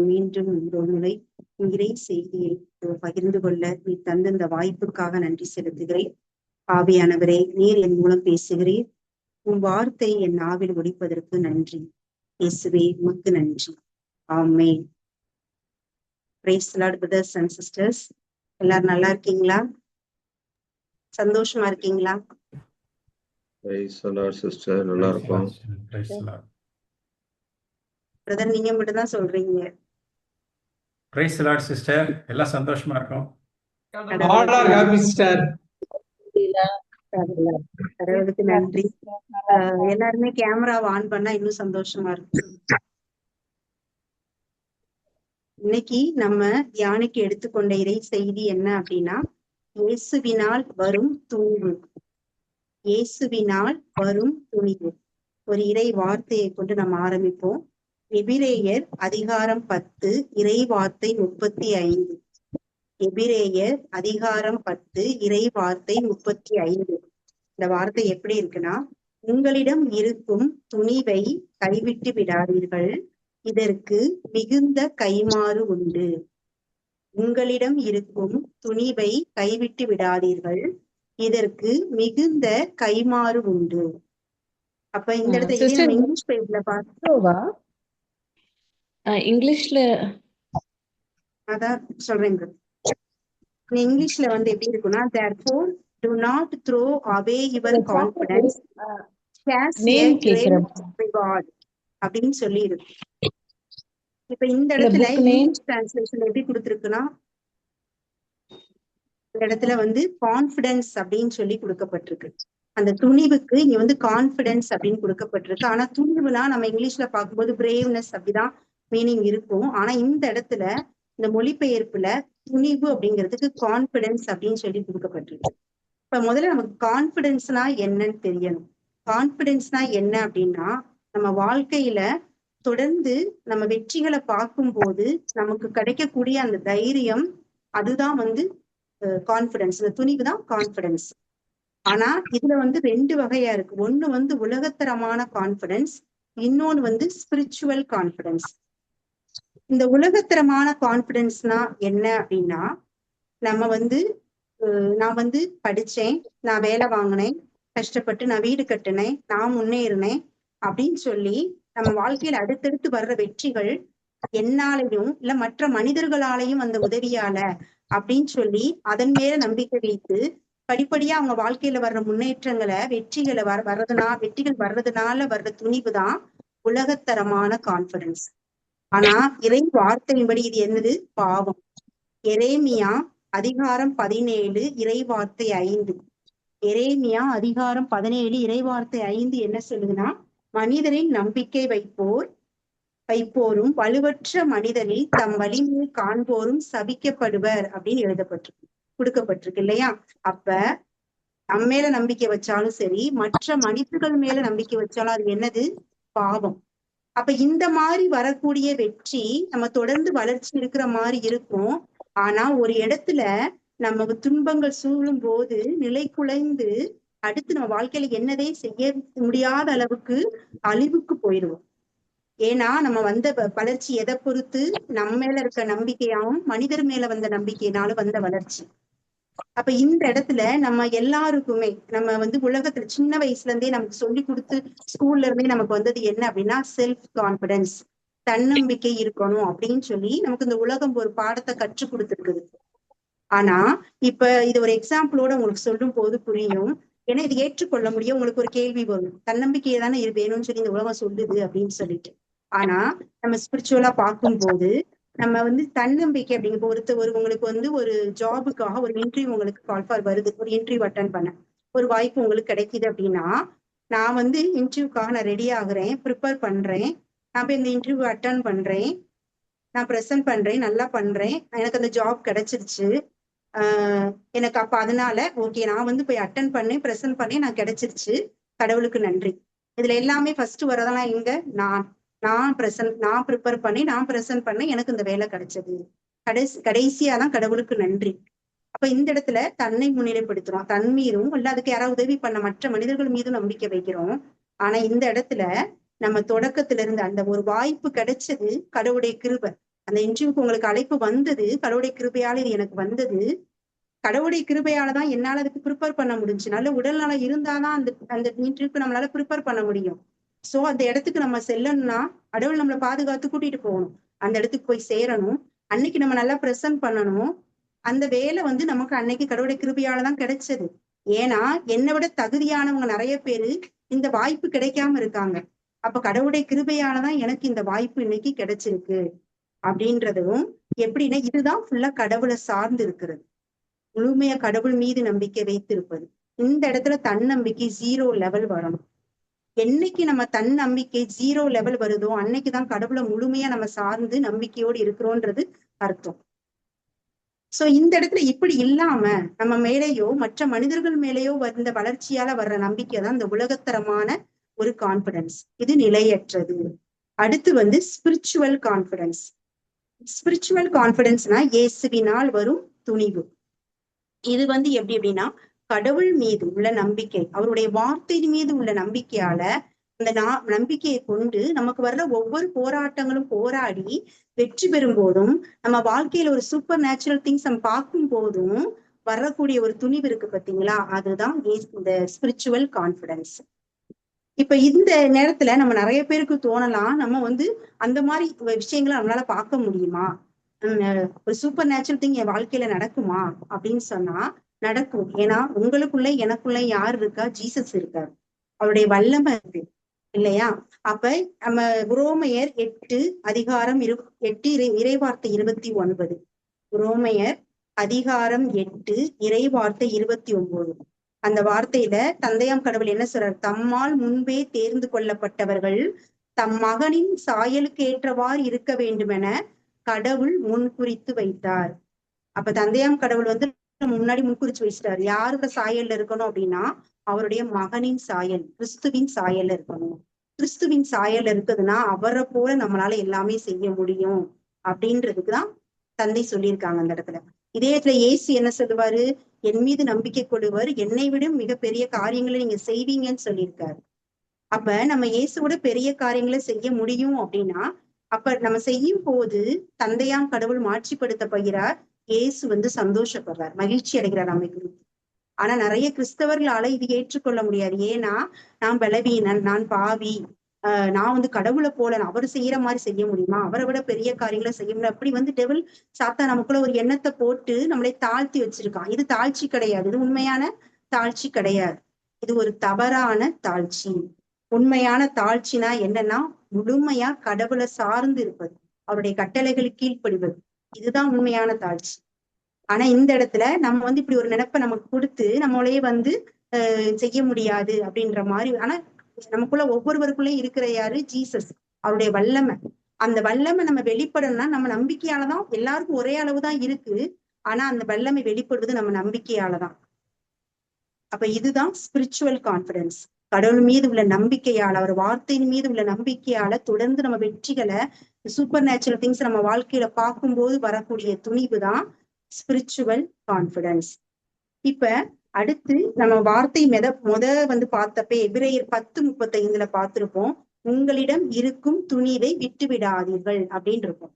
மீண்டும் ஒரு முறை இறை செய்தியை பகிர்ந்து கொள்ள நீ தந்த இந்த வாய்ப்புக்காக நன்றி செலுத்துகிறேன். ஆவியானவரே, நீர் என் மூலம் பேசுகிறீர். உன் வார்த்தை என் நாவில் ஒலிப்பதற்கு நன்றி. இயேசுவே, உமக்கு நன்றி. ஆமென். Praise the Lord, brothers and sisters. எல்லாரும் நல்லா இருக்கீங்களா? சந்தோஷமா இருக்கீங்களா? Praise the Lord, sister. நல்லா இருக்கும். பிரதர், நீங்க மட்டும் தான் சொல்றீங்க. Praise the Lord, sister. எல்லாம் சந்தோஷமா இருக்கும். All are happy, sister. கடவுளுக்கு நன்றி. எல்லாருமே கேமரா ஆன் பண்ணா இன்னும் சந்தோஷமா இருக்கு. இன்னைக்கு நம்ம தியானிக்கு எடுத்துக்கொண்ட இறை செய்தி என்ன அப்படின்னா, இயேசுவினால் வரும் துணிவு. இயேசுவினால் வரும் துணிவு. ஒரு இறை வார்த்தையை கொண்டு நம்ம ஆரம்பிப்போம். எபிரேயர் அதிகாரம் 10 இறை வார்த்தை 35. எபிரேயர் அதிகாரம் 10 இறை வார்த்தை 35. இந்த வார்த்தை எப்படி இருக்குன்னா, உங்களிடம் இருக்கும் துணிவை கைவிட்டு விடாதீர்கள், இதற்கு மிகுந்த கைமாறு உண்டு. உங்களிடம் இருக்கும் துணிவை கைவிட்டு விடாதீர்கள், இதற்கு மிகுந்த கைமாறு உண்டு. அப்ப இந்த இடத்துல இங்கிலீஷ் பேஜ்ல பார்த்தோவா, இங்கிலீஷ்ல அதான் சொல்றேங்க. இங்கிலீஷ்ல வந்து எப்படி இருக்குன்னா, therefore do not throw away your confidence as a great reward அப்படின்னு சொல்லி இருக்கு. இப்ப இந்த இடத்துல இங்கிலீஷ் டிரான்ஸ்லேஷன் எப்படி கொடுத்திருக்குன்னா, இந்த இடத்துல வந்து கான்பிடன்ஸ் அப்படின்னு சொல்லி கொடுக்கப்பட்டிருக்கு. அந்த துணிவுக்கு இங்க வந்து கான்பிடன்ஸ் அப்படின்னு கொடுக்கப்பட்டிருக்கு. ஆனா துணிவுனா நம்ம இங்கிலீஷ்ல பார்க்கும்போது பிரேவ்னஸ் அப்படிதான் மீனிங் இருக்கும். ஆனா இந்த இடத்துல இந்த மொழிபெயர்ப்புல துணிவு அப்படிங்கிறதுக்கு கான்பிடன்ஸ் அப்படின்னு சொல்லி கொடுக்கப்பட்டிருக்கு. இப்ப முதல்ல நமக்கு கான்பிடன்ஸ்னா என்னன்னு தெரியணும். கான்பிடன்ஸ்னா என்ன அப்படின்னா, நம்ம வாழ்க்கையில தொடர்ந்து நம்ம வெற்றிகளை பார்க்கும் போது நமக்கு கிடைக்கக்கூடிய அந்த தைரியம், அதுதான் வந்து கான்பிடன்ஸ். இந்த துணிவு தான் கான்பிடன்ஸ். ஆனா இதுல வந்து 2 வகையா இருக்கு. ஒண்ணு வந்து உலகத்தரமான கான்பிடன்ஸ், இன்னொன்னு வந்து ஸ்பிரிச்சுவல் கான்பிடன்ஸ். இந்த உலகத்தரமான கான்பிடன்ஸ்னா என்ன அப்படின்னா, நம்ம வந்து நான் வந்து படிச்சேன், நான் வேலை வாங்கினேன், கஷ்டப்பட்டு நான் வீடு கட்டினேன், நான் முன்னேறினேன் அப்படின்னு சொல்லி நம்ம வாழ்க்கையில அடுத்தடுத்து வர்ற வெற்றிகள் என்னாலையும் இல்ல மற்ற மனிதர்களாலையும் அந்த உதவியால அப்படின்னு சொல்லி அதன் மேல நம்பிக்கை வைத்து படிப்படியா அவங்க வாழ்க்கையில வர்ற முன்னேற்றங்களை வெற்றிகள் வர்றதுனால வர்ற துணிவு தான் உலகத்தரமான கான்பிடன்ஸ். ஆனா இறை வார்த்தையின்படி இது என்னது? பாவம். எரேமியா அதிகாரம் 17 இறை வார்த்தை 5. எரேமியா அதிகாரம் 17 இறை வார்த்தை 5 என்ன சொல்லுதுன்னா, மனிதரில் நம்பிக்கை வைப்போரும் வலுவற்ற மனிதரில் தம் வலிமையை காண்போரும் சபிக்கப்படுவர் அப்படின்னு கொடுக்கப்பட்டிருக்கு இல்லையா? அப்ப நம்ம மேல நம்பிக்கை வச்சாலும் சரி, மற்ற மனிதர்கள் மேல நம்பிக்கை வச்சாலும் அது என்னது? பாவம். அப்ப இந்த மாதிரி வரக்கூடிய வெற்றி நம்ம தொடர்ந்து வளர்ச்சி இருக்கிற மாதிரி இருக்கும். ஆனா ஒரு இடத்துல நம்ம துன்பங்கள் சூழும் போது நிலை குலைந்து அடுத்து நம்ம வாழ்க்கையில என்னதே செய்ய முடியாத அளவுக்கு அழிவுக்கு போயிடுவோம். ஏன்னா நம்ம வந்த வளர்ச்சி எதை பொறுத்து? நம்ம மேல இருக்க நம்பிக்கையாவும் மனிதர் மேல வந்த நம்பிக்கையினாலும் வந்த வளர்ச்சி. அப்ப இந்த இடத்துல நம்ம எல்லாருக்குமே நம்ம வந்து உலகத்துல சின்ன வயசுல இருந்தே நமக்கு சொல்லி கொடுத்து ஸ்கூல்ல இருந்தே நமக்கு வந்தது என்ன அப்படின்னா, செல்ஃப் கான்பிடன்ஸ், தன்னம்பிக்கை இருக்கணும் அப்படின்னு சொல்லி நமக்கு இந்த உலகம் ஒரு பாடத்தை கற்றுக் கொடுத்துருக்குது. ஆனா இப்ப இது ஒரு எக்ஸாம்பிளோட உங்களுக்கு சொல்லும் போது புரியும். ஏன்னா இது ஏற்றுக்கொள்ள முடியும். உங்களுக்கு ஒரு கேள்வி வரும், தன்னம்பிக்கையை தானே இது வேணும்னு சொல்லி இந்த உலகம் சொல்லுது அப்படின்னு சொல்லிட்டு. ஆனா நம்ம ஸ்பிரிச்சுவலா பார்க்கும்போது நம்ம வந்து தன்னம்பிக்கை அப்படிங்கிற உங்களுக்கு வந்து ஒரு ஜாபுக்காக ஒரு இன்டர்வியூ உங்களுக்கு கால் ஃபார் வருது, ஒரு இன்டர்வியூ அட்டன் பண்ண ஒரு வாய்ப்பு உங்களுக்கு கிடைக்குது அப்படின்னா, நான் வந்து இன்டர்வியூக்காக நான் ரெடி ஆகுறேன், ப்ரிப்பேர் பண்றேன், நான் போய் இந்த இன்டர்வியூ அட்டன் பண்றேன், நான் ப்ரெசென்ட் பண்றேன், நல்லா பண்றேன், எனக்கு அந்த ஜாப் கிடைச்சிருச்சு. எனக்கு அப்ப அதனால ஓகே, நான் வந்து போய் அட்டன் பண்ணேன், ப்ரெசென்ட் பண்ணேன், நான் கிடைச்சிருச்சு, கடவுளுக்கு நன்றி. இதுல எல்லாமே ஃபர்ஸ்ட் வரதெல்லாம் எங்க? நான் ப்ரிப்பேர் பண்ணி நான் ப்ரெசென்ட் பண்ணேன், எனக்கு இந்த வேலை கிடைச்சது. கடைசியாதான் கடவுளுக்கு நன்றி. அப்ப இந்த இடத்துல தன்னை முன்னிலைப்படுத்துறோம், தன் மீதும் இல்ல அதுக்கு யாராவது உதவி பண்ண மற்ற மனிதர்கள் மீதும் நம்பிக்கை வைக்கிறோம். ஆனா இந்த இடத்துல நம்ம தொடக்கத்துல இருந்து அந்த ஒரு வாய்ப்பு கிடைச்சது கடவுளுடைய கிருபை. அந்த இன்டர்வியூக்கு உங்களுக்கு அழைப்பு வந்தது, கடவுளுடைய கிருபையால இது எனக்கு வந்தது. கடவுளுடைய கிருபையாலதான் என்னால அதுக்கு ப்ரிப்பேர் பண்ண முடிஞ்சு. நல்ல உடல்நலம் இருந்தாதான் அந்த அந்த இன்டர்வியூக்கு நம்மளால ப்ரிப்பேர் பண்ண முடியும். சோ அந்த இடத்துக்கு நம்ம செல்லணும்னா கடவுள் நம்மளை பாதுகாத்து கூட்டிட்டு போகணும். அந்த இடத்துக்கு போய் சேரணும். அன்னைக்கு நம்ம நல்லா பிரசன்ட் பண்ணணும். அந்த வேலை வந்து நமக்கு அன்னைக்கு கடவுளுடைய கிருபையாலதான் கிடைச்சது. ஏன்னா என்னை விட தகுதியானவங்க நிறைய பேரு இந்த வாய்ப்பு கிடைக்காம இருக்காங்க. அப்ப கடவுளுடைய கிருபையாலதான் எனக்கு இந்த வாய்ப்பு இன்னைக்கு கிடைச்சிருக்கு அப்படின்றதும் எப்படின்னா இதுதான் ஃபுல்லா கடவுளை சார்ந்து இருக்கிறது. முழுமையா கடவுள் மீது நம்பிக்கை வைத்திருப்பது. இந்த இடத்துல தன்னம்பிக்கை 0 லெவல் வரணும். என்னைக்கு நம்ம தன்னம்பிக்கை 0 லெவல் வருதோ அன்னைக்குதான் கடவுளை முழுமையா நம்ம சார்ந்து நம்பிக்கையோடு இருக்கிறோன்றது அர்த்தம். சோ இந்த இடத்துல இப்படி இல்லாம நம்ம மேலேயோ மற்ற மனிதர்கள் மேலேயோ வந்த வளர்ச்சியால வர்ற நம்பிக்கை தான் இந்த உலகத்தரமான ஒரு கான்பிடன்ஸ். இது நிலையற்றது. அடுத்து வந்து ஸ்பிரிச்சுவல் கான்பிடன்ஸ். ஸ்பிரிச்சுவல் கான்பிடன்ஸ்னா இயேசுவினால் வரும் துணிவு. இது வந்து எப்படி அப்படின்னா கடவுள் மீது உள்ள நம்பிக்கை, அவருடைய வார்த்தையின் மீது உள்ள நம்பிக்கையால அந்த நம்பிக்கையை கொண்டு நமக்கு வர்ற ஒவ்வொரு போராட்டங்களும் போராடி வெற்றி பெறும் போதும், நம்ம வாழ்க்கையில ஒரு சூப்பர் நேச்சுரல் திங்ஸ் நம்ம பார்க்கும் போதும் வரக்கூடிய ஒரு துணிவு இருக்கு பாத்தீங்களா, அதுதான் இந்த ஸ்பிரிச்சுவல் கான்பிடன்ஸ். இப்ப இந்த நேரத்துல நம்ம நிறைய பேருக்கு தோணலாம், நம்ம வந்து அந்த மாதிரி விஷயங்களை நம்மளால பார்க்க முடியுமா, ஒரு சூப்பர் நேச்சுரல் திங் என் வாழ்க்கையில நடக்குமா அப்படின்னு சொன்னா நடக்கும். ஏன்னா உங்களுக்குள்ள எனக்குள்ள யார் இருக்கா, ஜீசஸ் இருக்காரு, அவருடைய வல்லமை இருக்கு இல்லையா. அப்ப நம்ம ரோமையர் 8 அதிகாரம் 8 இறைவார்த்தை 29, ரோமையர் அதிகாரம் 8 இறைவார்த்தை 29. அந்த வார்த்தையில தந்தையாம் கடவுள் என்ன சொல்றார், தம்மால் முன்பே தேர்ந்து கொள்ளப்பட்டவர்கள் தம் மகனின் சாயலுக்கு ஏற்றவாறு இருக்க வேண்டுமென கடவுள் முன்குறித்து வைத்தார். அப்ப தந்தையாம் கடவுள் வந்து முன்னாடி முன்குறிச்சு வச்சிட்டாரு. யாரோட சாயல்ல இருக்கணும் அப்படின்னா அவருடைய மகனின் சாயல், கிறிஸ்துவின் சாயல்ல இருக்கணும். கிறிஸ்துவின் சாயல் இருக்குதுன்னா அவரை போல நம்மளால எல்லாமே செய்ய முடியும் அப்படின்றதுக்குதான் தந்தை சொல்லியிருக்காங்க அந்த இடத்துல. இதே இடத்துல இயேசு என்ன சொல்லுவாரு, என் மீது நம்பிக்கை கொள்ளுவர், என்னை விட மிகப்பெரிய காரியங்களை நீங்க செய்வீங்கன்னு சொல்லியிருக்காரு. அப்ப நம்ம இயேசுவோட பெரிய காரியங்களை செய்ய முடியும் அப்படின்னா அப்ப நம்ம செய்யும் போது தந்தையாம் கடவுள் மாட்சிப்படுத்தப்படுகிறார், இயேசு வந்து சந்தோஷப்படுறார், மகிழ்ச்சி அடைகிறார் நம்மை குறித்து. ஆனா நிறைய கிறிஸ்தவர்களால இது ஏற்றுக்கொள்ள முடியாது. ஏன்னா நான் பலவீனன், நான் பாவி, நான் வந்து கடவுளை போல அவர் செய்யற மாதிரி செய்ய முடியுமா, அவரை விட பெரிய காரியங்களை செய்ய முடியும், அப்படி வந்து டெவில் சாத்தா நமக்குள்ள ஒரு எண்ணத்தை போட்டு நம்மளை தாழ்த்தி வச்சிருக்கான். இது தாழ்ச்சி கிடையாது, இது உண்மையான தாழ்ச்சி கிடையாது, இது ஒரு தவறான தாழ்ச்சி. உண்மையான தாழ்ச்சினா என்னன்னா முழுமையா கடவுளை சார்ந்து இருப்பது, அவருடைய கட்டளைகளுக்கு கீழ்ப்படிவது, இதுதான் உண்மையான தாழ்ச்சி. ஆனா இந்த இடத்துல நம்ம வந்து இப்படி ஒரு நினைப்பை நமக்கு கொடுத்து நம்மளையே வந்து செய்ய முடியாது அப்படின்ற மாதிரி. ஆனா நமக்குள்ள ஒவ்வொருவருக்குள்ளயும் இருக்கிற யாரு, ஜீசஸ், அவருடைய வல்லமை. அந்த வல்லமை நம்ம வெளிப்படணும்னா நம்ம நம்பிக்கையாலதான். எல்லாருக்கும் ஒரே அளவுதான் இருக்கு, ஆனா அந்த வல்லமை வெளிப்படுவது நம்ம நம்பிக்கையாலதான். அப்ப இதுதான் ஸ்பிரிச்சுவல் கான்பிடன்ஸ். கடவுள் மீது உள்ள நம்பிக்கையால, அவர் வார்த்தையின் மீது உள்ள நம்பிக்கையால தொடர்ந்து நம்ம வெற்றிகளை, சூப்பர் நேச்சுரல் திங்ஸ் நம்ம வாழ்க்கையில பார்க்கும்போது வரக்கூடிய துணிவு தான் ஸ்பிரிச்சுவல் கான்பிடன்ஸ். இப்ப அடுத்து நம்ம வார்த்தை வந்து பார்த்தப்ப எபிரேயர் 10:35 பார்த்திருப்போம், உங்களிடம் இருக்கும் துணிவை விட்டு விடாதீர்கள் அப்படின்னு இருக்கும்.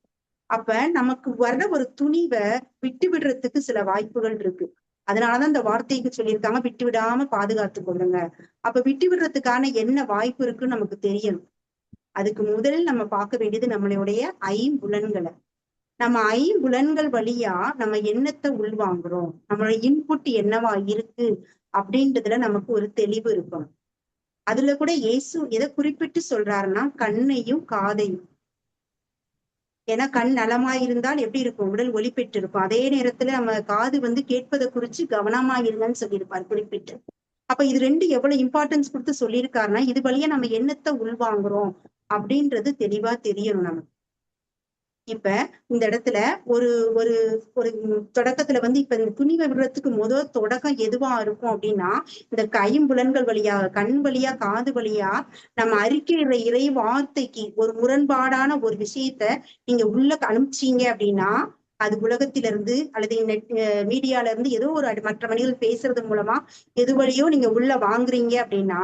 அப்ப நமக்கு வர்ற ஒரு துணிவை விட்டு விடுறதுக்கு சில வாய்ப்புகள் இருக்கு. அதனாலதான் இந்த வார்த்தைக்கு சொல்லியிருக்காங்க, விட்டு விடாம பாதுகாத்து கொள்ளுங்க. அப்ப விட்டு விடுறதுக்கான என்ன வாய்ப்பு இருக்குன்னு நமக்கு தெரியணும். அதுக்கு முதலில் நம்ம பார்க்க வேண்டியது நம்மளுடைய ஐம்புலன்களை. நம்ம ஐம்புலன்கள் வழியா நம்ம எண்ணத்தை உள்வாங்குறோம், நம்மளோட இன்புட் என்னவா இருக்கு அப்படின்றதுல நமக்கு ஒரு தெளிவு இருக்கணும். அதுல கூட இயேசு எதை குறிப்பிட்டு சொல்றாருன்னா கண்ணையும் காதையும். ஏன்னா கண் நலமா இருந்தால் எப்படி இருக்கும், உடல் ஒளி பெற்று இருக்கும். அதே நேரத்துல நம்ம காது வந்து கேட்பதை குறிச்சு கவனமா இருங்கன்னு சொல்லியிருப்பார் குறிப்பிட்டு. அப்ப இது ரெண்டு எவ்வளவு இம்பார்ட்டன்ஸ் கொடுத்து சொல்லியிருக்காருன்னா இது வழியா நம்ம எண்ணத்தை உள்வாங்குறோம் அப்படின்றது தெளிவா தெரியணும் நமக்கு. இப்ப இந்த இடத்துல ஒரு ஒரு ஒரு தொடக்கத்துல வந்து இப்ப இந்த துணிவை விடுறதுக்கு முதல் தொடக்கம் எதுவா இருக்கும் அப்படின்னா இந்த கைம்புலன்கள் வழியா, கண் வழியா, காது வழியா நம்ம அறிக்கையிற இறை வார்த்தைக்கு ஒரு முரண்பாடான ஒரு விஷயத்த நீங்க உள்ள அனுப்பிச்சீங்க அப்படின்னா அது உலகத்தில இருந்து அல்லது மீடியால இருந்து ஏதோ ஒரு மற்ற மனிதர்கள் பேசுறது மூலமா எது வழியோ நீங்க உள்ள வாங்குறீங்க அப்படின்னா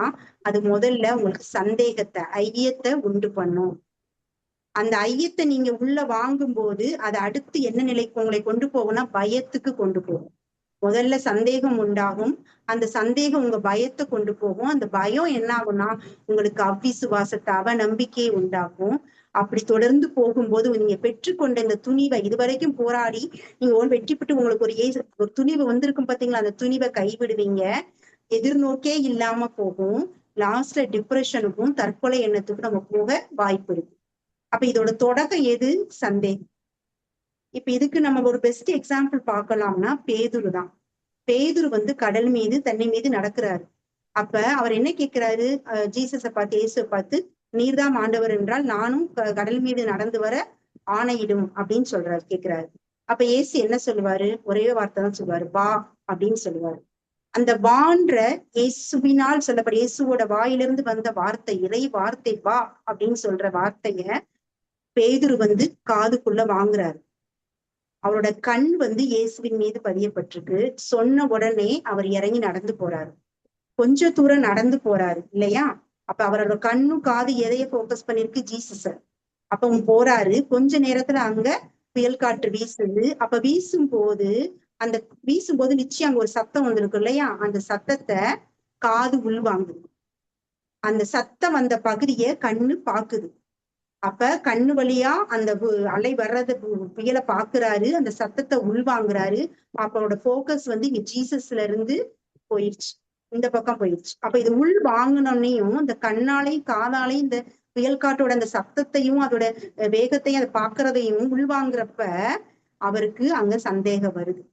அது முதல்ல உங்களுக்கு சந்தேகத்தை, ஐயத்தை உண்டு பண்ணும். அந்த ஐயத்தை நீங்க உள்ள வாங்கும் போது அது அடுத்து என்ன நிலைக்கு உங்களை கொண்டு போகும்னா பயத்துக்கு கொண்டு போகும். முதல்ல சந்தேகம் உண்டாகும், அந்த சந்தேகம் உங்க பயத்தை கொண்டு போகும். அந்த பயம் என்ன ஆகும்னா உங்களுக்கு அவ்விசுவாசத்தை அவநம்பிக்கையை உண்டாகும். அப்படி தொடர்ந்து போகும்போது நீங்க பெற்றுக்கொண்ட இந்த துணிவை இதுவரைக்கும் போராடி நீங்க ஒரு வெற்றி பெற்று உங்களுக்கு ஒரு துணிவு வந்திருக்கும் பாத்தீங்களா, அந்த துணிவை கைவிடுவீங்க. எதிர்நோக்கே இல்லாம போகும். லாஸ்ட்ல டிப்ரெஷனுக்கும் தற்கொலை எண்ணத்துக்கும் நம்ம போக வாய்ப்பு இருக்கு. அப்ப இதோட தொடக்கம் எது? சந்தேகம். இப்ப இதுக்கு நம்ம ஒரு பெஸ்ட் எக்ஸாம்பிள் பார்க்கலாம்னா பேதுரு தான். பேதுரு வந்து கடல் மீது தண்ணி மீது நடக்கிறாரு. அப்ப அவர் என்ன கேட்கிறாரு? ஜீசஸை பார்த்து, இயேசுவை பார்த்து, நீர்தான் ஆண்டவர் என்றால் நானும் கடல் மீது நடந்து வர ஆணையிடும் அப்படின்னு சொல்றாரு, கேட்கிறாரு. அப்ப இயேசு என்ன சொல்லுவாரு? ஒரே வார்த்தை தான் சொல்லுவாரு, வா அப்படின்னு சொல்லுவாரு. அந்த வான்ற இயேசுவினால் சொல்லப்பட இயேசுவோட வாயிலிருந்து வந்த வார்த்தை, இறை வார்த்தை, வா அப்படின்னு சொல்ற வார்த்தைய பேதுரு வந்து காதுக்குள்ள வாங்குறாரு. அவரோட கண் வந்து இயேசுவின் மீது பதியப்பட்டிருக்கு. சொன்ன உடனே அவர் இறங்கி நடந்து போறாரு. கொஞ்ச தூரம் நடந்து போறாரு இல்லையா? அப்ப அவரோட கண்ணும் காது எதைய போக்கஸ் பண்ணிருக்கு? ஜீசஸ. அப்ப அவங்க போறாரு. கொஞ்ச நேரத்துல அங்க புயல் காற்று வீசுது. அப்ப வீசும்போது நிச்சயம் அங்க ஒரு சத்தம் வந்திருக்கு இல்லையா? அந்த சத்தத்தை காது உள்வாங்குது. அந்த சத்தம் வந்த பகுதிய கண்ணு பாக்குது. அப்ப கண்ணு வழியா அந்த அலை வர்றது புயலை பாக்குறாரு, அந்த சத்தத்தை உள்வாங்குறாரு. அவரோட போக்கஸ் வந்து இங்க ஜீசஸ்ல இருந்து போயிடுச்சு, இந்த பக்கம் போயிடுச்சு. அப்ப இது உள் வாங்கினோன்னையும் இந்த காதாலையும் இந்த புயல் காற்றோட அந்த சத்தத்தையும் அதோட வேகத்தையும் அதை பாக்குறதையும் உள்வாங்குறப்ப அவருக்கு அங்க சந்தேகம் வருது,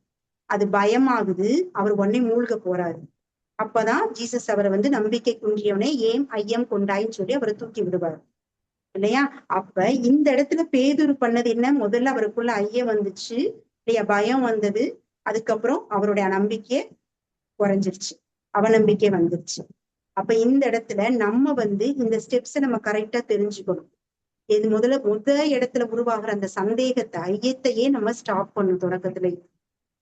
அது பயமாகுது. அவர் உடனே மூழ்க போறாரு. அப்பதான் ஜீசஸ் அவரை வந்து நம்பிக்கை குன்றியவனே ஏன் ஐயம் கொண்டாயின்னு சொல்லி அவரை தூக்கி விடுவார் இல்லையா? அப்ப இந்த இடத்துல பேதுரு பண்ணது என்ன? முதல்ல அவருக்குள்ள ஐயம் வந்துச்சு இல்லையா, பயம் வந்தது. அதுக்கப்புறம் அவருடைய நம்பிக்கை குறைஞ்சிருச்சு, அவநம்பிக்கை வந்துருச்சு. அப்ப இந்த இடத்துல நம்ம வந்து இந்த ஸ்டெப்ஸை நம்ம கரெக்டா தெரிஞ்சுக்கணும். இது முத இடத்துல உருவாகிற அந்த சந்தேகத்தை, ஐயத்தையே நம்ம ஸ்டாப் பண்ணணும் தொடக்கத்துல.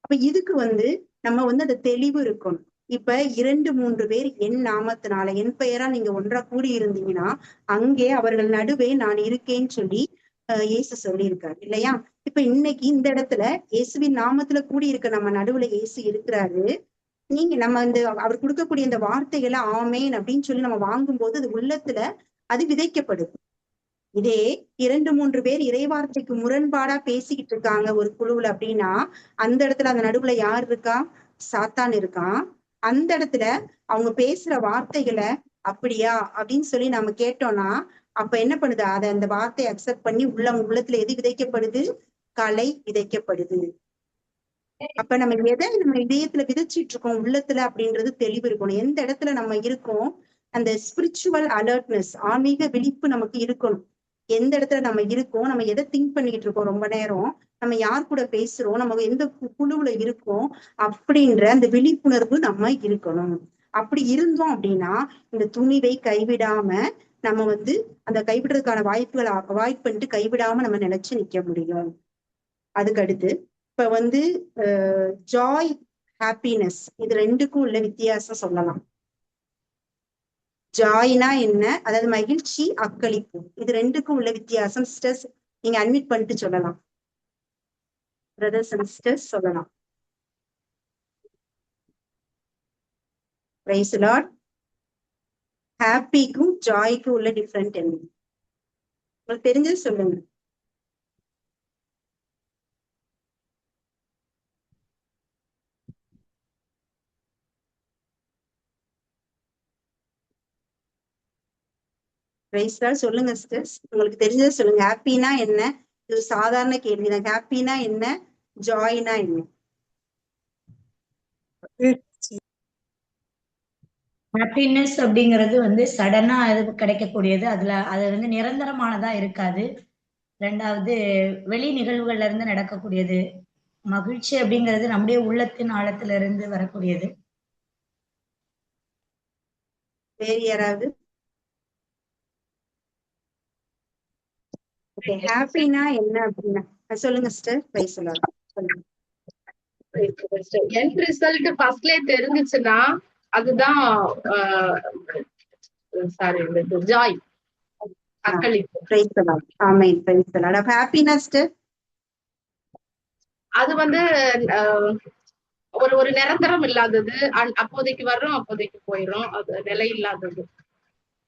அப்ப இதுக்கு வந்து நம்ம வந்து அந்த தெளிவு இருக்கணும். இப்ப 2-3 பேர் என் நாமத்தினால, என் பெயரா நீங்க ஒன்றா கூடி இருந்தீங்கன்னா அங்கே அவர்கள் நடுவே நான் இருக்கேன்னு சொல்லி இயேசு சொல்லியிருக்காரு இல்லையா? இப்ப இன்னைக்கு இந்த இடத்துல இயேசுவின் நாமத்துல கூடி இருக்க நம்ம நடுவுல இயேசு இருக்கிறாரு. நீங்க நம்ம இந்த அவர் கொடுக்கக்கூடிய இந்த வார்த்தைகளை ஆமேன் அப்படின்னு சொல்லி நம்ம வாங்கும்போது அது உள்ளத்துல அது விதைக்கப்படுது. இதே 2-3 பேர் இறைவார்த்தைக்கு முரண்பாடா பேசிக்கிட்டு இருக்காங்க ஒரு குழுவுல அப்படின்னா அந்த இடத்துல அந்த நடுவுல யார் இருக்கா? சாத்தான் இருக்கான். அந்த இடத்துல அவங்க பேசுற வார்த்தைகளை அப்படியா அப்படின்னு சொல்லி நம்ம கேட்டோம்னா அப்ப என்ன பண்ணுது? அந்த வார்த்தையை அக்செப்ட் பண்ணி உள்ளத்துல எது விதைக்கப்படுது? கலை விதைக்கப்படுது. அப்ப நம்ம எதை நம்ம இதயத்துல விதைச்சிட்டு இருக்கோம் உள்ளத்துல அப்படின்றது தெளிவு இருக்கணும். எந்த இடத்துல நம்ம இருக்கோம், அந்த ஸ்பிரிச்சுவல் அலர்ட்னஸ், ஆன்மீக விழிப்பு நமக்கு இருக்கணும். எந்த இடத்துல நம்ம இருக்கோம், நம்ம எதை திங்க் பண்ணிக்கிட்டு இருக்கோம் ரொம்ப நேரம், நம்ம யார் கூட பேசுறோம், நம்ம எந்த குழுவுல இருக்கோம் அப்படின்ற அந்த விழிப்புணர்வு நம்ம இருக்கணும். அப்படி இருந்தோம் அப்படின்னா இந்த துணிவை கைவிடாம நம்ம வந்து அந்த கைவிடுறதுக்கான வாய்ப்புகளை அவாய்ட் பண்ணிட்டு கைவிடாம நம்ம நினைச்சு நிக்க முடியும். அதுக்கு அடுத்து இப்ப வந்து ஜாய், ஹாப்பினஸ், இது ரெண்டுக்கும் உள்ள வித்தியாசம் சொல்லலாம். ஜாய்னா என்ன? அதாவது மகிழ்ச்சி, அக்களிப்பு, இது ரெண்டுக்கும் உள்ள வித்தியாசம் சிஸ்டர்ஸ் நீங்க அட்மிட் பண்ணிட்டு சொல்லலாம். பிரதர்ஸ் அண்ட் சிஸ்டர்ஸ் சொல்லலாம். Praise the Lord. ஹாப்பிக்கும் ஜாய்க்கும் உள்ள டிஃபரெண்ட் என்ன? உங்களுக்கு தெரிஞ்சது சொல்லுங்க. பிரைஸ் தி லார்ட் சொல்லுங்க சிஸ்டர்ஸ், உங்களுக்கு தெரிஞ்சது சொல்லுங்க. ஹாப்பினா என்ன? இது சாதாரண கேள்விதான். ஹாப்பினா என்ன? ஜாய்னா என்ன? ஹாப்பினஸ் அப்படிங்கிறது வந்து சடனா அது கிடைக்கக்கூடியது. அது வந்து நிரந்தரமானதா இருக்காது. ரெண்டாவது வெளி நிகழ்வுகள்ல இருந்து நடக்கக்கூடியது. மகிழ்ச்சி அப்படிங்கிறது நம்முடைய உள்ளத்தின் ஆழத்துல இருந்து வரக்கூடியது. வேறு யாராவது? ஹாப்பினா என்ன அப்படின்னா சொல்லுங்க சிஸ்டர். பிரைஸ் தி லார்ட் சொல்லுங்க. எண்ட் ரிசல்ட் ஃபர்ஸ்ட்லயே தெரிஞ்சிச்சுன்னா அதுதான் சாரி ஜாய். அக்களிப்பு. praise the Lord. Amen. Praise the Lord. அப்ப happiness அது வந்து ஒரு நிரந்தரம் இல்லாதது, அப்போதைக்கு வரும் அப்போதைக்கு போயிடும், அது நிலை இல்லாதது.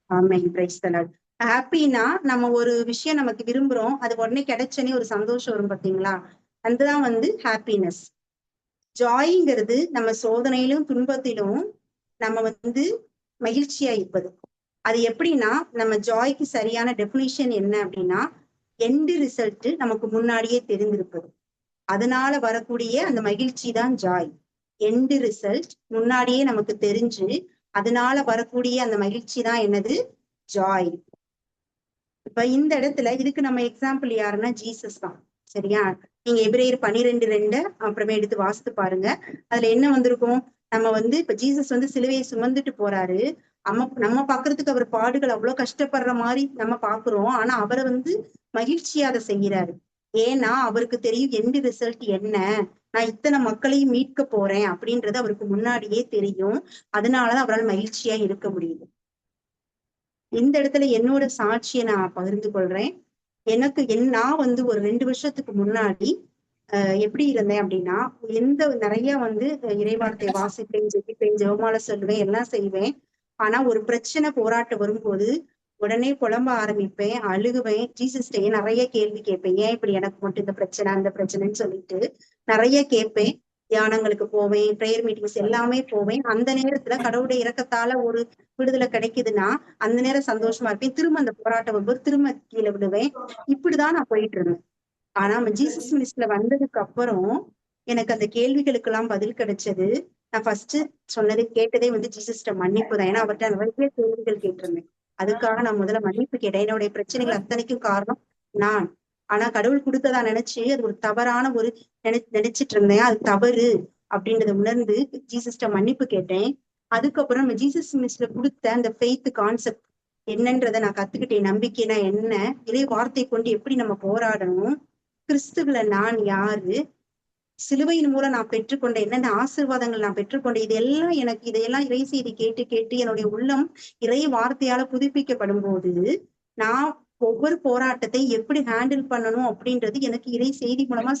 ஆமென். praise the Lord. ஹாப்பினா நம்ம ஒரு விஷயம் நமக்கு விரும்புறோம், அது உடனே கிடைச்சனே ஒரு சந்தோஷம் வரும் பாத்தீங்களா, அதுதான் வந்து ஹாப்பினஸ். ஜாய்ங்கிறது நம்ம சோதனையிலும் துன்பத்திலும் நம்ம வந்து மகிழ்ச்சியா இருப்பது. அது எப்படின்னா நம்ம ஜாய்க்கு சரியான டெபினிஷன் என்ன அப்படின்னா, எண்ட் ரிசல்ட் நமக்கு முன்னாடியே தெரிந்திருப்பது. அதனால வரக்கூடிய அந்த மகிழ்ச்சி தான் ஜாய். எண்ட் ரிசல்ட் முன்னாடியே நமக்கு தெரிஞ்சு அதனால வரக்கூடிய அந்த மகிழ்ச்சி தான் என்னது, ஜாய். இப்ப இந்த இடத்துல இதுக்கு நம்ம எக்ஸாம்பிள் யாருன்னா ஜீசஸ் தான். சரியா? நீங்க எபிரேயர் 12:2 அப்புறமே எடுத்து வாசித்து பாருங்க. அதுல என்ன வந்திருக்கும், நம்ம வந்து இப்ப ஜீசஸ் வந்து சிலுவையை சுமந்துட்டு போறாரு. நம்ம பாக்குறதுக்கு அவர் பாடுகள் அவ்வளவு கஷ்டப்படுற மாதிரி நம்ம பாக்குறோம். ஆனா அவரை வந்து மகிழ்ச்சியா அதை செய்யறாரு. ஏன்னா அவருக்கு தெரியும் எண்ட் ரிசல்ட் என்ன, நான் இத்தனை மக்களையும் மீட்க போறேன் அப்படின்றது அவருக்கு முன்னாடியே தெரியும். அதனாலதான் அவரால் மகிழ்ச்சியா இருக்க முடியுது. இந்த இடத்துல என்னோட சாட்சியை நான் பகிர்ந்து கொள்றேன். நான் வந்து ஒரு 2 வருஷத்துக்கு முன்னாடி எப்படி இருந்தேன் அப்படின்னா, நிறைய வந்து இறைவார்த்தை வாசிப்பேன், ஜெபிப்பேன், ஜெபமாலை சொல்லுவேன், எல்லாம் செய்வேன். ஆனா ஒரு பிரச்சனை போராட்டம் வரும்போது உடனே புலம்ப ஆரம்பிப்பேன், அழுகுவேன், ஜீசஸ்டையே நிறைய கேள்வி கேட்பேன். ஏன் இப்படி எனக்கு மட்டும் இந்த பிரச்சனை அந்த பிரச்சனைன்னு சொல்லிட்டு நிறைய கேட்பேன். தியானங்களுக்கு போவேன், பிரேயர் மீட்டிங்ஸ் எல்லாமே போவேன். அந்த நேரத்துல கடவுளுடைய இரக்கத்தால ஒரு விடுதலை கிடைக்குதுன்னா அந்த நேரம் சந்தோஷமா இருப்பேன். திரும்ப அந்த போராட்டம் வரும்போது திரும்ப கீழே விடுவேன். இப்படிதான் நான் போயிட்டு இருந்தேன். ஆனா நம்ம ஜீசஸ் மினிஸ்ட்ல வந்ததுக்கு அப்புறம் எனக்கு அந்த கேள்விகளுக்கு எல்லாம் பதில் கிடைச்சது. நான் ஃபர்ஸ்ட் சொன்னது கேட்டதே வந்து ஜீசஸ்ட மன்னிப்பு தான். ஏன்னா அவர்கிட்ட நிறைய கேள்விகள் கேட்டிருந்தேன். அதுக்காக நான் முதல்ல மன்னிப்பு கேட்டேன். என்னுடைய பிரச்சனைகள் அத்தனைக்கும் காரணம் நான். ஆனா கடவுள் கொடுத்ததா நினைச்சு அது ஒரு தவறான ஒரு நினைச்சிட்டு இருந்தேன். அது தவறு அப்படின்றத உணர்ந்து ஜீசஸ்ட மன்னிப்பு கேட்டேன். அதுக்கப்புறம் நம்ம ஜீசஸ் மினிஸ்ட்ல கொடுத்த அந்த ஃபெய்த் கான்செப்ட் என்னன்றதை நான் கத்துக்கிட்டேன். நம்பிக்கைனா என்ன, இறை வார்த்தை கொண்டு எப்படி நம்ம போராடணும், கிறிஸ்துவுல நான் யாரு, சிலுவையின் மூலம் நான் பெற்றுக்கொண்ட என்னென்ன ஆசீர்வாதங்கள் நான் பெற்றுக்கொண்டேன், இதையெல்லாம் இறை செய்தி கேட்டு கேட்டு என்னுடைய உள்ளம் இறை வார்த்தையால புதுப்பிக்கப்படும் போது நான் ஒவ்வொரு போராட்டத்தை எப்படி ஹேண்டில் பண்ணணும் அப்படின்றது எனக்கு இறை செய்தி மூலமா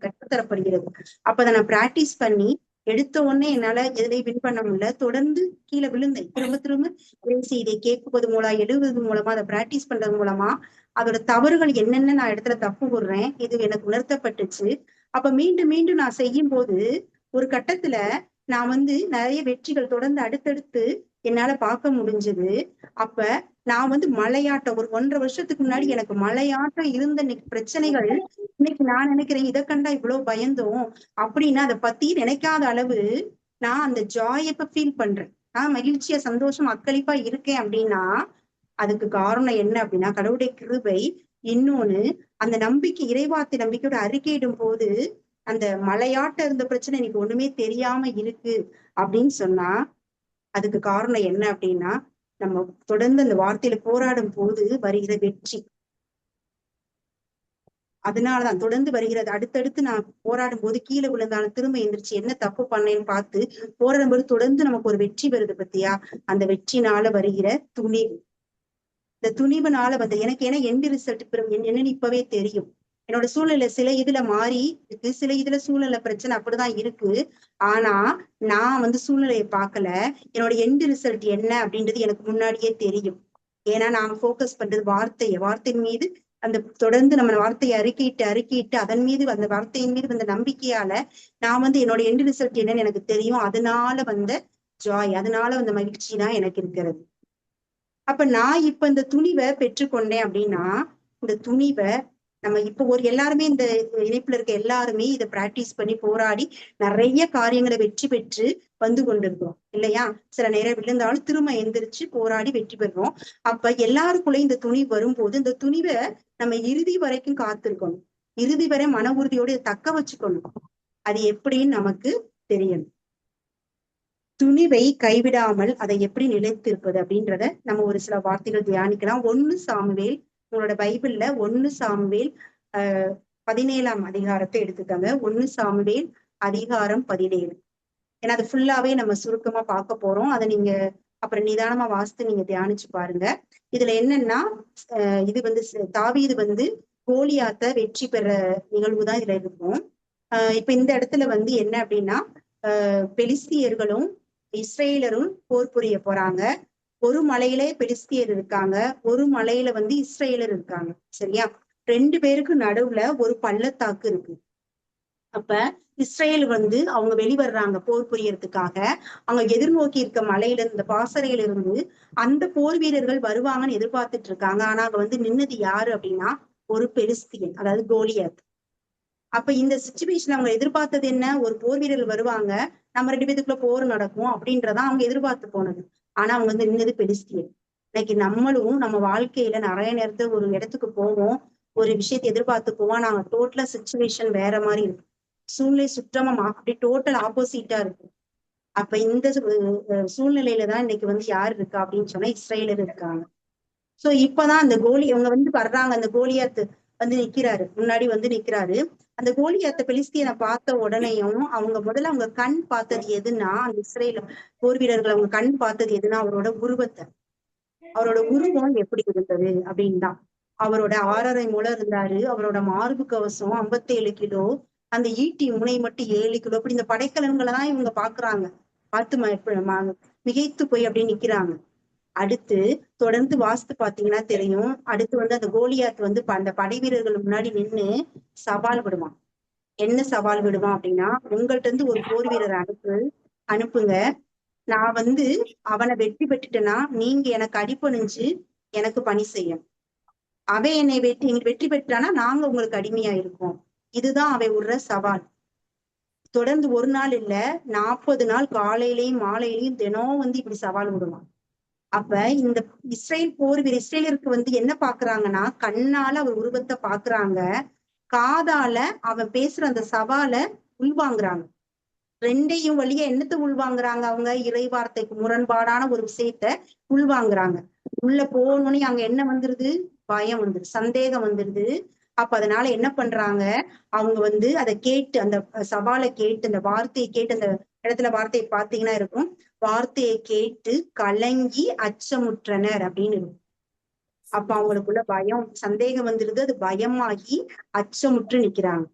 கற்றுத்தரப்படுகிறது. அப்ப அதை நான் பிராக்டிஸ் பண்ணி எடுத்த உடனே என்னால எதுலையும் வின் பண்ண முடியல. தொடர்ந்து கீழே விழுந்தேன். திரும்ப திரும்ப இறை செய்தியை கேட்பது மூலம், எழுதுவது மூலமா, அதை பிராக்டிஸ் பண்றது மூலமா அதோட தவறுகள் என்னென்ன நான் இடத்துல தப்பு போடுறேன் இது எனக்கு உணர்த்தப்பட்டுச்சு. அப்ப மீண்டும் மீண்டும் நான் செய்யும் போது ஒரு கட்டத்துல நான் வந்து நிறைய வெற்றிகள் தொடர்ந்து அடுத்தடுத்து என்னால பார்க்க முடிஞ்சது. அப்ப நான் வந்து மலையாட்டம் ஒரு 1.5 வருஷத்துக்கு முன்னாடி எனக்கு மலையாட்டம் இருந்த பிரச்சனைகள் இன்னைக்கு நான் நினைக்கிறேன் இதை கண்டா இவ்வளவு பயந்தோம் அப்படின்னா அதை பத்தி நினைக்காத அளவு நான் அந்த ஜாய் இப்ப ஃபீல் பண்றேன். நான் மகிழ்ச்சியா சந்தோஷம் அக்களிப்பா இருக்கேன் அப்படின்னா அதுக்கு காரணம் என்ன அப்படின்னா கடவுளுடைய கிருபை. இன்னொன்னு அந்த நம்பிக்கை, இறைவார்த்தை நம்பிக்கையோட அறிக்கையிடும் போது அந்த மலையாட்டம் இருந்த பிரச்சனை எனக்கு ஒண்ணுமே தெரியாம இருக்கு அப்படின்னு சொன்னா அதுக்கு காரணம் என்ன அப்படின்னா நம்ம தொடர்ந்து அந்த வார்த்தையில போராடும் போது வருகிற வெற்றி. அதனாலதான் தொடர்ந்து வருகிறது. அடுத்தடுத்து நான் போராடும் போது கீழே விழுந்தாலும் திரும்ப எந்திரிச்சு என்ன தப்பு பண்ணேன்னு பார்த்து போராடும் போது தொடர்ந்து நமக்கு ஒரு வெற்றி வருது பத்தியா, அந்த வெற்றினால வருகிற துணிவு. இந்த துணிவுனால வந்து எனக்கு ஏன்னா எண்ட் ரிசல்ட் என்னன்னு இப்பவே தெரியும். என்னோட சூழ்நிலை சில இதுல மாறி இருக்கு, சில இதுல சூழ்நிலை பிரச்சனை அப்படிதான் இருக்கு. ஆனா நான் வந்து சூழ்நிலையை பார்க்கல, என்னோட எண்ட் ரிசல்ட் என்ன அப்படின்றது எனக்கு முன்னாடியே தெரியும். ஏன்னா நான் ஃபோக்கஸ் பண்றது வார்த்தையின் மீது. அந்த தொடர்ந்து நம்ம வார்த்தையை அறிக்கையிட்டு அதன் மீது அந்த வார்த்தையின் மீது வந்த நம்பிக்கையால நான் வந்து என்னோட எண்ட் ரிசல்ட் என்னன்னு எனக்கு தெரியும். அதனால வந்த ஜாய், அதனால வந்த மகிழ்ச்சி தான் எனக்கு இருக்கிறது. அப்ப நான் இப்ப இந்த துணிவை பெற்றுக்கொண்டேன் அப்படின்னா இந்த துணிவை நம்ம இப்ப எல்லாருமே இந்த இணைப்புல இருக்க எல்லாருமே இதை பிராக்டிஸ் பண்ணி போராடி நிறைய காரியங்களை வெற்றி பெற்று வந்து கொண்டிருக்கிறோம் இல்லையா? சில நேரம் விழுந்தாலும் திரும்ப எந்திரிச்சு போராடி வெற்றி பெறுறோம். அப்ப எல்லாருக்குள்ள இந்த துணிவு வரும்போது இந்த துணிவை நம்ம இறுதி வரைக்கும் காத்திருக்கணும். இறுதி வரை மன உறுதியோடு தக்க வச்சுக்கணும். அது எப்படின்னு நமக்கு தெரியணும். துணிவை கைவிடாமல் அதை எப்படி நிலைத்திருப்பது அப்படின்றத நம்ம ஒரு சில வார்த்தைகள் தியானிக்கலாம். 1 சாமுவேல், உங்களோட பைபிள்ல 1 சாமுவேல் 17ஆம் அதிகாரத்தை எடுத்துக்கங்க. 1 சாமுவேல் அதிகாரம் 17. ஏன்னா அது ஃபுல்லாவே நம்ம சுருக்கமா பார்க்க போறோம். அதை நீங்க அப்புறம் நிதானமா வாசித்து நீங்க தியானிச்சு பாருங்க. இதுல என்னன்னா இது வந்து தாவீது வந்து கோலியாத்த வெற்றி பெற நிகழ்வுதான் இதுல இருக்கும். இப்ப இந்த இடத்துல வந்து என்ன அப்படின்னா பெலிஸ்தியர்களும் இஸ்ரேலரும் போர் புரிய போறாங்க. ஒரு மலையில பெலிஸ்தியர் இருக்காங்க, ஒரு மலையில வந்து இஸ்ரேலர் இருக்காங்க. சரியா? 2 பேருக்கு நடுவுல ஒரு பள்ளத்தாக்கு இருக்கு. அப்ப இஸ்ரேல் வந்து அவங்க வெளிவர்றாங்க போர் புரியறதுக்காக. அவங்க எதிர்நோக்கி இருக்க மலையில இந்த பாசறையில இருந்து அந்த போர் வீரர்கள் வருவாங்கன்னு எதிர்பார்த்துட்டு இருக்காங்க. ஆனா அங்க வந்து நின்னது யாரு அப்படின்னா ஒரு பெலிஸ்தியன், அதாவது கோலியாத். அப்ப இந்த சிச்சுவேஷன் அவங்க எதிர்பார்த்தது என்ன? ஒரு போர் வீரர்கள் வருவாங்க, நம்ம 2 பேத்துக்குள்ள போர் நடக்கும் அப்படின்றத அவங்க எதிர்பார்த்து போனது. ஆனா அவங்க வந்து நின்னது பெலிஸ்தியன். இன்னைக்கு நம்மளும் நம்ம வாழ்க்கையில நிறைய நேரத்துல ஒரு இடத்துக்கு போவோம், ஒரு விஷயத்தை எதிர்பார்த்து போவோம். நாங்க டோட்டலா சிச்சுவேஷன் வேற மாதிரி இருக்கும், சூழ்நிலை சுற்றமா அப்படி டோட்டல் ஆப்போசிட்டா இருக்கும். அப்ப இந்த சூழ்நிலையில தான் இன்னைக்கு வந்து யார் இருக்கா அப்படின்னு சொன்னா இஸ்ரேலர் இருக்காங்க. சோ இப்பதான் அந்த இவங்க வந்து வர்றாங்க. அந்த கோலியாத்து வந்து நிக்கிறாரு, முன்னாடி வந்து நிக்கிறாரு. அந்த கோலியாத்த பெலிஸ்தியனை பார்த்த உடனேயும் முதல்ல அவங்க கண் பார்த்தது எதுன்னா, அந்த இஸ்ரேல் போர் வீரர்கள் அவங்க கண் பார்த்தது எதுன்னா அவரோட உருவத்தை. அவரோட உருவம் எப்படி இருந்தது அப்படின்னு தான். அவரோட 6.5 முழம் இருந்தாரு. அவரோட மார்பு கவசம் 57 கிலோ, அந்த ஈட்டி முனை மட்டும் 7 கிலோ. அப்படி இந்த படைக்கலன்களை தான் இவங்க பாக்குறாங்க. பார்த்து மிகைத்து போய் அப்படியே நிக்கிறாங்க. அடுத்து தொடர்ந்து வாஸ்து பாத்தீங்கன்னா தெரியும். அடுத்து வந்து அந்த கோலியாத் வந்து அந்த படை வீரர்கள் முன்னாடி நின்னு சவால் விடுவான். என்ன சவால் விடுவான் அப்படின்னா, உங்கள்ட்ட இருந்து ஒரு போர் வீரரை அனுப்புங்க, நான் வந்து அவனை வெற்றி பெற்றுட்டேன்னா நீங்க எனக்கு அடிபணிஞ்சு எனக்கு பணி செய்யணும். அவன் என்னை வெற்றி பெற்றானா நாங்க உங்களுக்கு அடிமையா இருக்கோம். இதுதான் அவன் விடுற சவால். தொடர்ந்து ஒரு நாள் இல்ல, 40 நாள் காலையிலயும் மாலையிலயும் தினம் வந்து இப்படி சவால் விடுவான். அப்ப இந்த இஸ்ரேலருக்கு வந்து என்ன பாக்குறாங்கன்னா, கண்ணால அவர் உருவத்தை பாக்குறாங்க, காதால அவன் பேசுற அந்த சவாலை உள்வாங்குறாங்க. 2ஐயும் வழியா என்னத்தை உள்வாங்குறாங்க? அவங்க இறை வார்த்தைக்கு முரண்பாடான ஒரு விஷயத்த உள்வாங்குறாங்க. உள்ள போகணும்னு அங்க என்ன வந்துருது? பயம் வந்துருது, சந்தேகம் வந்துருது. அப்ப அதனால என்ன பண்றாங்க, அவங்க வந்து அதை கேட்டு, அந்த சவாலை கேட்டு, அந்த வார்த்தையை கேட்டு, அந்த இடத்துல வார்த்தையை பார்த்தீங்கன்னா இருக்கும், வார்த்தையை கேட்டு கலங்கி அச்சமுற்றனர் அப்படின்னு இருக்கும். அப்ப அவங்களுக்குள்ள பயம், சந்தேகம் வந்துருது. அது பயமாகி அச்சமுற்று நிக்கிறாங்க.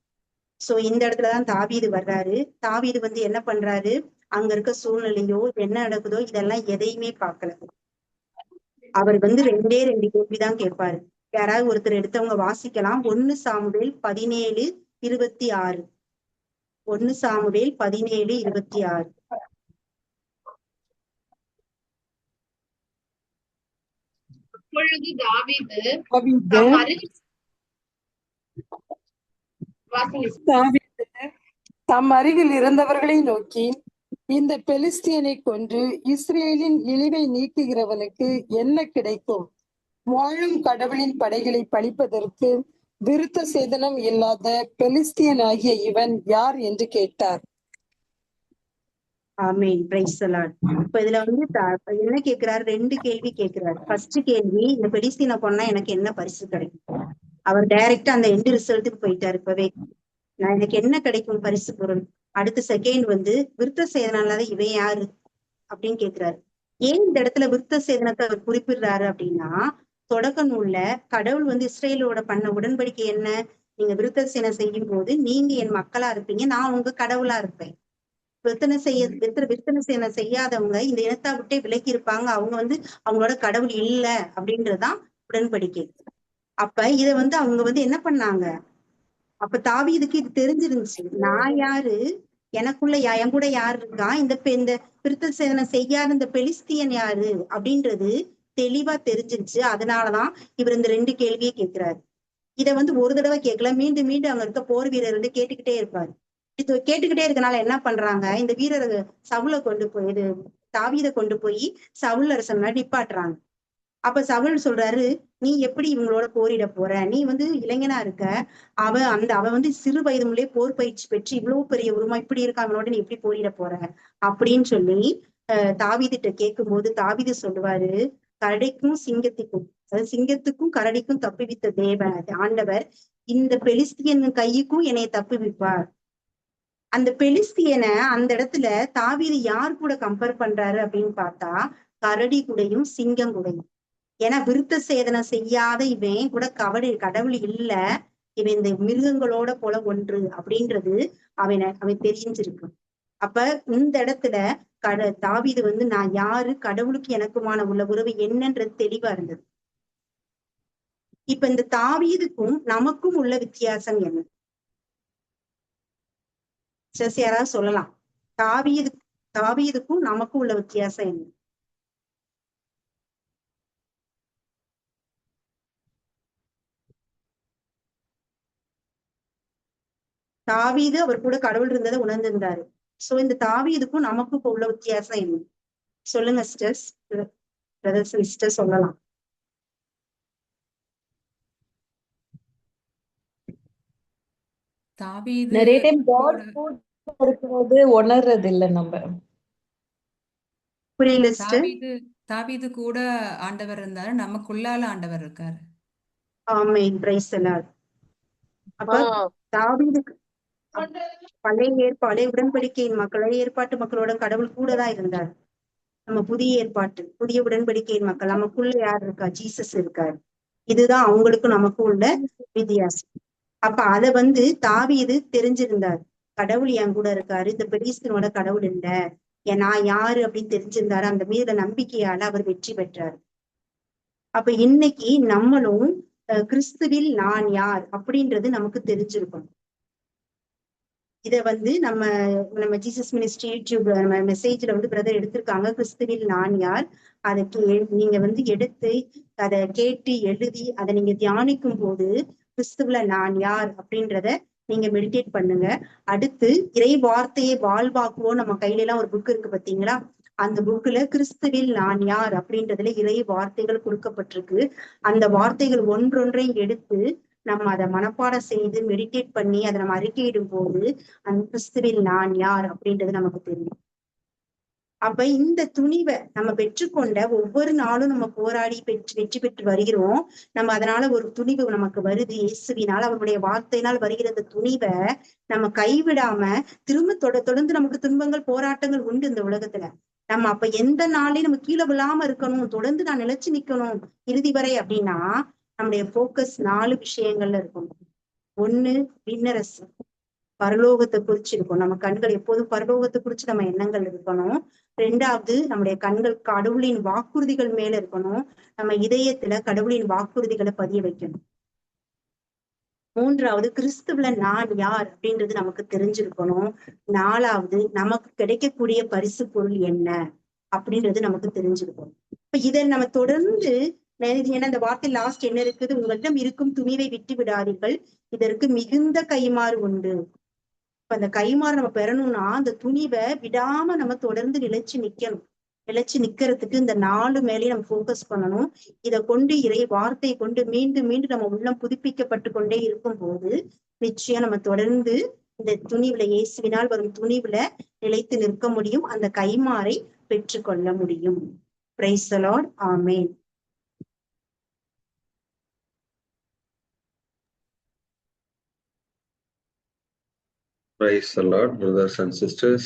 சோ இந்த இடத்துலதான் தாவீது வர்றாரு. தாவீது வந்து என்ன பண்றாரு, அங்க இருக்க சூழ்நிலையோ என்ன நடக்குதோ இதெல்லாம் எதையுமே பார்க்கல. அவர் வந்து 2 கேள்விதான் கேட்பாரு. யாராவது ஒருத்தர் எடுத்தவங்க வாசிக்கலாம். 1 சாமுவேல் 17:26. 1 சாமுவேல் 17:26. அப்பொழுது தாவீது தம் அருகில் இருந்தவர்களை நோக்கி, இந்த பெலிஸ்தியனை கொன்று இஸ்ரேலின் இழிவை நீக்குகிறவனுக்கு என்ன கிடைக்கும்? வாழும் கடவுளின் படைகளை பழிப்பதற்கு விருத்த சேதனம் இல்லாத பெலிஸ்தியன் ஆகிய இவன் யார் என்று கேட்டார். ஆமேன், பிரைஸ் தி லார்ட். இப்ப இதுல வந்து என்ன கேட்கிறாரு? 2 கேள்வி கேட்கிறாரு. ஃபர்ஸ்ட் கேள்வி, இந்த பெலிஸ்தீனை கொன்னா எனக்கு என்ன பரிசு கிடைக்கும்? அவர் டைரக்டா அந்த எண்ட் ரிசல்ட்டுக்கு போயிட்டாரு. இப்பவே எனக்கு என்ன கிடைக்கும் பரிசு பொருள்? அடுத்து செகண்ட் வந்து விருத்த சேதனம் இல்லாத இவன் யாரு அப்படின்னு கேட்கிறாரு. ஏன் இந்த இடத்துல விருத்த சேதனத்தை அவர் குறிப்பிடுறாரு அப்படின்னா, தொடக்க நூல்ல கடவுள் வந்து இஸ்ரேலோட பண்ண உடன்படிக்கை என்ன? நீங்க விருத்த சேதனம் செய்யும் போது நீங்க என் மக்களா இருப்பீங்க, நான் உங்க கடவுளா இருப்பேன். விருத்தனை சேதனம் செய்யாதவங்க இந்த இனத்தை விட்டே விலகி இருப்பாங்க, அவங்க வந்து அவங்களோட கடவுள் இல்ல அப்படின்றதுதான் உடன்படிக்கை. அப்ப இத வந்து அவங்க வந்து என்ன பண்ணாங்க, அப்ப தாவீதுக்கு இது தெரிஞ்சிருந்துச்சு, நான் யாரு, எனக்குள்ள என் கூட யாரு இருக்கா, இந்த விருத்த சேதனம் செய்யாத இந்த பெலிஸ்தியன் யாரு அப்படின்றது தெளிவா தெரிஞ்சிருச்சு. அதனாலதான் இவர் இந்த 2 கேள்வியை கேட்கிறாரு. இத வந்து ஒரு தடவை கேட்கல, மீண்டும் மீண்டும் அங்க இருக்க போர் வீரர் வந்து கேட்டுக்கிட்டே இருப்பாரு. இது கேட்டுக்கிட்டே இருக்கனால என்ன பண்றாங்க, இந்த வீரர் சவுலை கொண்டு போய் தாவீதை கொண்டு போய் சவுல் அரசன் நிப்பாட்டுறாங்க. அப்ப சவுல் சொல்றாரு, நீ எப்படி இவங்களோட போரிட போற? நீ வந்து இளைஞனா இருக்க, அவ வந்து சிறு வயது முன்னே போர் பயிற்சி பெற்று இவ்வளவு பெரிய உருமா இப்படி இருக்க, அவனோட நீ எப்படி போரிட போற அப்படின்னு சொல்லி தாவீதிட்ட கேட்கும் போது தாவீது சொல்லுவாரு, கரடிக்கும் சிங்கத்துக்கும், அதாவது சிங்கத்துக்கும் கரடிக்கும் தப்புவித்த தேவன் ஆண்டவர் இந்த பெலிஸ்தியன் கையுக்கும் என்னைய தப்புவிப்பார். அந்த பெலிஸ்தியனை அந்த இடத்துல தாவீது யார் கூட கம்பேர் பண்றாரு அப்படின்னு பார்த்தா, கரடி குடையும் சிங்கம் குடையும். ஏன்னா விருத்த சேதனம் செய்யாத இவன் கூட கடவுள் இல்ல, இவன் இந்த மிருகங்களோட போல ஒன்று அப்படின்றது அவன் தெரிஞ்சிருக்கு. அப்ப இந்த இடத்துல தாவீது வந்து நான் யாரு, கடவுளுக்கு எனக்குமான உள்ள உறவு என்னன்றது தெளிவா இருந்தது. இப்ப இந்த தாவீதுக்கும் நமக்கும் உள்ள வித்தியாசம் என்ன? யாராவது சொல்லலாம். தாவீதுக்கும் நமக்கும் உள்ள வித்தியாசம் என்ன? தாவீது அவர் கூட கடவுள் இருந்ததை உணர்ந்திருந்தாரு. சோ இந்த தாவீதுக்கும் நமக்கும் இப்ப உள்ள வித்தியாசம் என்ன? சொல்லுங்க சிஸ்டர்ஸ், பிரதர்ஸ் சிஸ்டர் சொல்லலாம். தாவீது நிறைய டைம் காட் கூட இருக்கிறது உணர்றது இல்ல நம்ம. புரியல சிஸ்டர். தாவீது கூட ஆண்டவர் இருந்தாரு, நமக்குள்ளால ஆண்டவர் இருக்காரு. ஆமென், பிரைஸ் தி லார்ட். அப்ப தாவீதுக்கு பழைய உடன்படிக்கையின் பழைய ஏற்பாட்டு மக்களோட கடவுள் கூட தான் இருந்தார். நம்ம புதிய உடன்படிக்கையின் மக்கள் நமக்குள்ள யார் இருக்கா? ஜீசஸ் இருக்காரு. இதுதான் அவங்களுக்கும் நமக்கும் உள்ள வித்தியாசம். அப்ப அத வந்து தாவீது தெரிஞ்சிருந்தார். கடவுள் என் கூட இருக்காரு, இந்த பெலிஸ்தீனோட கடவுள் இல்ல, நான் யாரு அப்படின்னு தெரிஞ்சிருந்தாரு. அந்த மீத நம்பிக்கையால அவர் வெற்றி பெற்றார். அப்ப இன்னைக்கு நம்மளும் கிறிஸ்துவில் நான் யார் அப்படின்றது நமக்கு தெரிஞ்சிருக்கணும். இத வந்து நம்ம ஜீசஸ் மினிஸ்ட்ரி யூடியூப் நம்ம மெசேஜ்ல வந்து பிரதர் எடுத்திருக்காங்க, கிறிஸ்துவில் நான் யார். அதை நீங்க வந்து எடுத்து அதை கேட்டு எழுதி அதை நீங்க தியானிக்கும் போது கிறிஸ்துவுல நான் யார் அப்படின்றத நீங்க மெடிடேட் பண்ணுங்க. அடுத்து இறை வார்த்தையை வாழ்வாக்குவோம். நம்ம கையில எல்லாம் ஒரு புக் இருக்கு பாத்தீங்களா? அந்த புக்ல கிறிஸ்துவில் நான் யார் அப்படின்றதுல இறை வார்த்தைகள் கொடுக்கப்பட்டிருக்கு. அந்த வார்த்தைகள் ஒன்றொன்றையும் எடுத்து நம்ம அதை மனப்பாடம் செய்து மெடிடேட் பண்ணி அதை நம்ம அறிக்கையிடும் போது அந்த கிறிஸ்துவில் நான் யார் அப்படின்றது நமக்கு தெரியும். அப்ப இந்த துணிவை நம்ம பெற்றுக்கொண்ட ஒவ்வொரு நாளும் நம்ம போராடி வெற்றி பெற்று வருகிறோம். நம்ம அதனால ஒரு துணிவு நமக்கு வருது. இயேசுவினால் அவருடைய வார்த்தையினால் வருகிற அந்த துணிவை நம்ம கைவிடாம திரும்ப தொடர்ந்து நமக்கு துன்பங்கள் போராட்டங்கள் உண்டு இந்த உலகத்துல. நம்ம அப்ப எந்த நாளையும் நம்ம கீழே விழாம இருக்கணும், தொடர்ந்து நான் நிலைச்சு நிக்கணும் இறுதி வரை அப்படின்னா நம்முடைய போக்கஸ் 4 விஷயங்கள்ல இருக்கணும். 1 விண்ணரசு, பரலோகத்தை குறிச்சு இருக்கும். நம்ம கண்கள் எப்போதும் பரலோகத்தை குறிச்சு நம்ம எண்ணங்கள் இருக்கணும். 2வது நம்முடைய கண்கள் கடவுளின் வாக்குறுதிகள் மேல இருக்கணும். நம்ம இதயத்துல கடவுளின் வாக்குறுதிகளை பதிய வைக்கணும். 3வது கிறிஸ்துவுல நான் யார் அப்படின்றது நமக்கு தெரிஞ்சிருக்கணும். 4வது நமக்கு கிடைக்கக்கூடிய பரிசு பொருள் என்ன அப்படின்றது நமக்கு தெரிஞ்சிருக்கணும். இப்ப இதை நம்ம தொடர்ந்து ஏன்னா இந்த வார்த்தை லாஸ்ட் என்ன இருக்குது? உங்களிடம் இருக்கும் துணிவை விட்டு விடாதீர்கள், இதற்கு மிகுந்த கைமாறு உண்டு. இப்ப அந்த கைமாறு நம்ம பெறணும்னா அந்த துணிவை விடாம நம்ம தொடர்ந்து நிலைச்சு நிக்கணும். நிலைச்சு நிக்கிறதுக்கு இந்த 4 மேலேயும் நம்ம போக்கஸ் பண்ணணும். இதை கொண்டு இறை வார்த்தையை கொண்டு மீண்டும் மீண்டும் நம்ம உள்ளம் புதுப்பிக்கப்பட்டு கொண்டே இருக்கும் போது நிச்சயம் நம்ம தொடர்ந்து இந்த துணிவுல இயேசுவினால் வரும் துணிவுல நிலைத்து நிற்க முடியும். அந்த கைமாறை பெற்றுக்கொள்ள முடியும். Price the Lord. Amen. Praise the Lord, brothers and sisters.